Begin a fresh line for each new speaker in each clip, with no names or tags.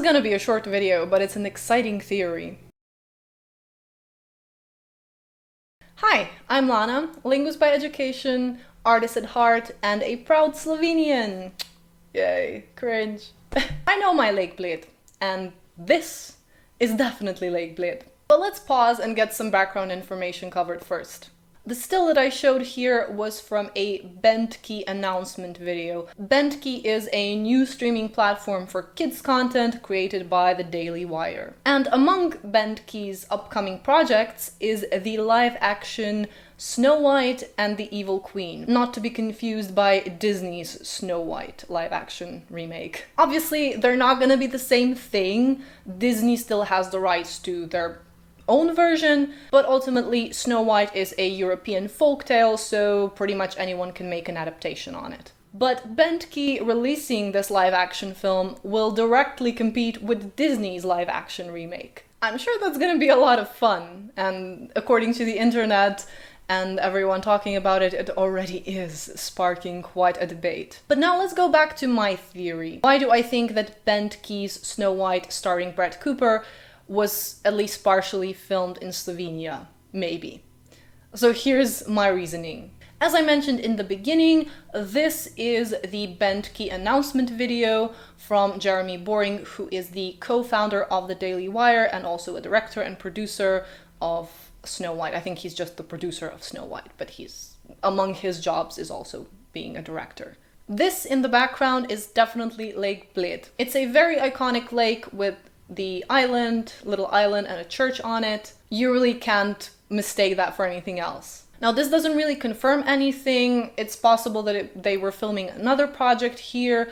is gonna be a short video, but it's an exciting theory. Hi, I'm Lana, linguist by education, artist at heart, and a proud Slovenian. Yay, cringe. I know my Lake Bled, and this is definitely Lake Bled. But let's pause and get some background information covered first. The still that I showed here was from a Bentkey announcement video. Bentkey is a new streaming platform for kids content created by the Daily Wire. And among Bentkey's upcoming projects is the live-action Snow White and the Evil Queen, not to be confused by Disney's Snow White live-action remake. Obviously, they're not gonna be the same thing. Disney still has the rights to their own version, but ultimately Snow White is a European folktale, so pretty much anyone can make an adaptation on it. But Bentkey releasing this live-action film will directly compete with Disney's live-action remake. I'm sure that's gonna be a lot of fun, and according to the internet and everyone talking about it, it already is sparking quite a debate. But now let's go back to my theory. Why do I think that Bentkey's Snow White starring Brett Cooper was at least partially filmed in Slovenia? Maybe. So here's my reasoning. As I mentioned in the beginning, this is the Bentkey announcement video from Jeremy Boring, who is the co-founder of the Daily Wire and also a director and producer of Snow White. I think he's just the producer of Snow White, but he's among his jobs is also being a director. This in the background is definitely Lake Bled. It's a very iconic lake with the island, little island, and a church on it. You really can't mistake that for anything else. Now, this doesn't really confirm anything. It's possible that they were filming another project here,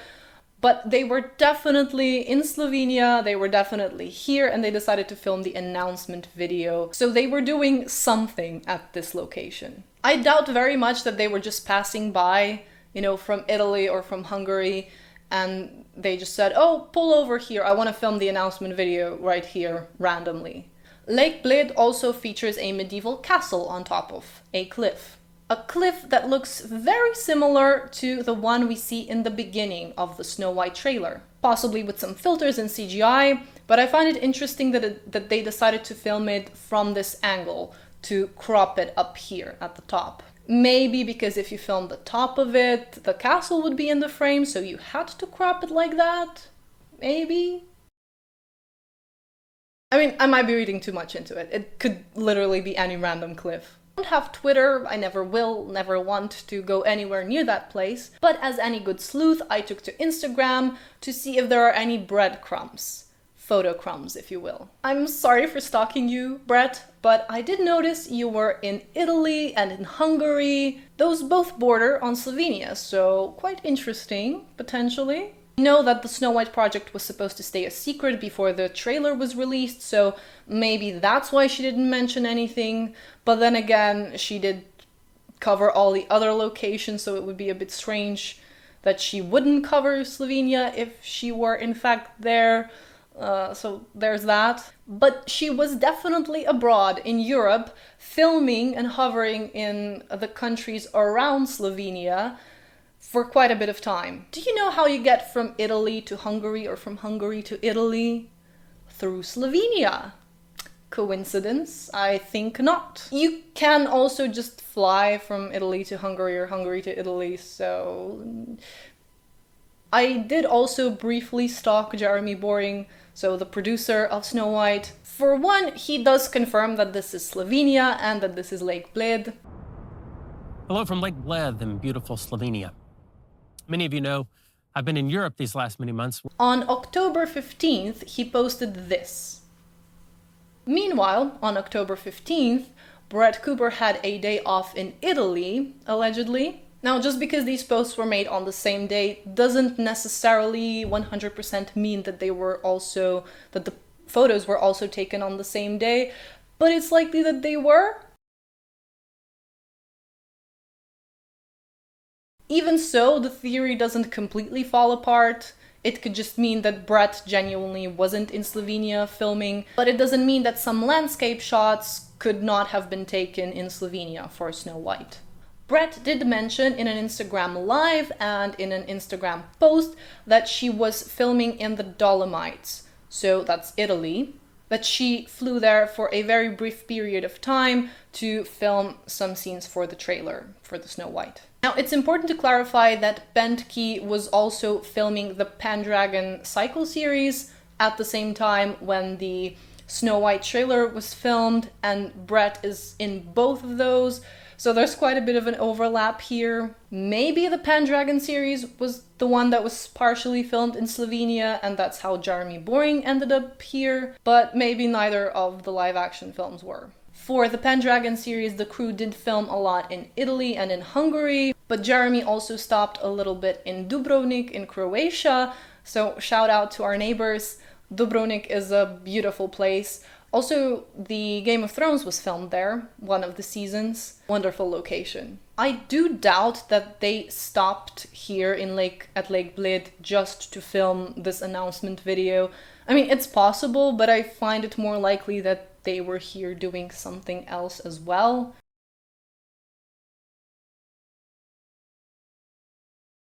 but they were definitely in Slovenia, they were definitely here, and they decided to film the announcement video. So they were doing something at this location. I doubt very much that they were just passing by, you know, from Italy or from Hungary, and they just said, oh, pull over here, I want to film the announcement video right here, randomly. Lake Bled also features a medieval castle on top of a cliff. A cliff that looks very similar to the one we see in the beginning of the Snow White trailer. Possibly with some filters and CGI, but I find it interesting that they decided to film it from this angle, to crop it up here at the top. Maybe because if you filmed the top of it, the castle would be in the frame, so you had to crop it like that? Maybe? I mean, I might be reading too much into it. It could literally be any random cliff. I don't have Twitter, I never will, never want to go anywhere near that place, but as any good sleuth, I took to Instagram to see if there are any breadcrumbs. Photo crumbs, if you will. I'm sorry for stalking you, Brett, but I did notice you were in Italy and in Hungary. Those both border on Slovenia, so quite interesting, potentially. I know that the Snow White project was supposed to stay a secret before the trailer was released, so maybe that's why she didn't mention anything, but then again, she did cover all the other locations, so it would be a bit strange that she wouldn't cover Slovenia if she were in fact there. So there's that. But she was definitely abroad in Europe, filming and hovering in the countries around Slovenia for quite a bit of time. Do you know how you get from Italy to Hungary or from Hungary to Italy? Through Slovenia. Coincidence? I think not. You can also just fly from Italy to Hungary or Hungary to Italy, so... I did also briefly stalk Jeremy Boring, so the producer of Snow White. For one, he does confirm that this is Slovenia and that this is Lake Bled.
Hello from Lake Bled in beautiful Slovenia. Many of you know I've been in Europe these last many months.
On October 15th, he posted this. Meanwhile, on October 15th, Brett Cooper had a day off in Italy, allegedly. Now, just because these posts were made on the same day doesn't necessarily 100% mean that that the photos were also taken on the same day, but it's likely that they were. Even so, the theory doesn't completely fall apart. It could just mean that Brett genuinely wasn't in Slovenia filming, but it doesn't mean that some landscape shots could not have been taken in Slovenia for Snow White. Brett did mention in an Instagram live and in an Instagram post that she was filming in the Dolomites, so that's Italy. But she flew there for a very brief period of time to film some scenes for the trailer for the Snow White. Now, it's important to clarify that Bentkey was also filming the Pendragon Cycle series at the same time when the Snow White trailer was filmed, and Brett is in both of those, so there's quite a bit of an overlap here. Maybe the Pendragon series was the one that was partially filmed in Slovenia, and that's how Jeremy Boring ended up here, but maybe neither of the live-action films were. For the Pendragon series, the crew did film a lot in Italy and in Hungary, but Jeremy also stopped a little bit in Dubrovnik in Croatia, so shout out to our neighbors. Dubrovnik is a beautiful place. Also, the Game of Thrones was filmed there, one of the seasons. Wonderful location. I do doubt that they stopped here in at Lake Bled just to film this announcement video. I mean, it's possible, but I find it more likely that they were here doing something else as well.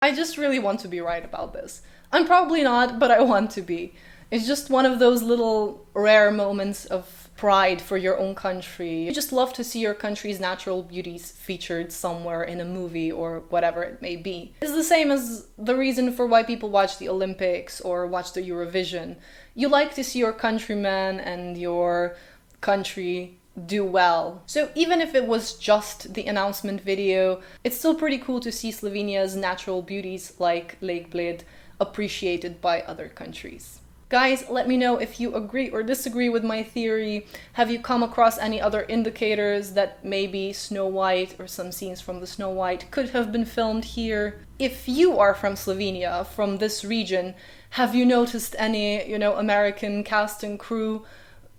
I just really want to be right about this. I'm probably not, but I want to be. It's just one of those little rare moments of pride for your own country. You just love to see your country's natural beauties featured somewhere in a movie or whatever it may be. It's the same as the reason for why people watch the Olympics or watch the Eurovision. You like to see your countrymen and your country do well. So even if it was just the announcement video, it's still pretty cool to see Slovenia's natural beauties like Lake Bled appreciated by other countries. Guys, let me know if you agree or disagree with my theory. Have you come across any other indicators that maybe Snow White or some scenes from the Snow White could have been filmed here? If you are from Slovenia, from this region, have you noticed any, American cast and crew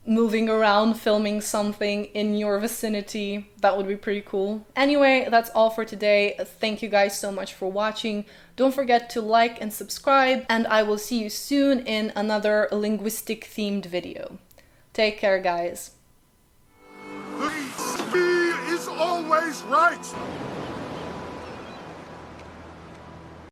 moving around filming something in your vicinity? That would be pretty cool. Anyway, that's all for today. Thank you guys so much for watching. Don't forget to like and subscribe, and I will see you soon in another linguistic themed video. Take care, guys.
The is always right.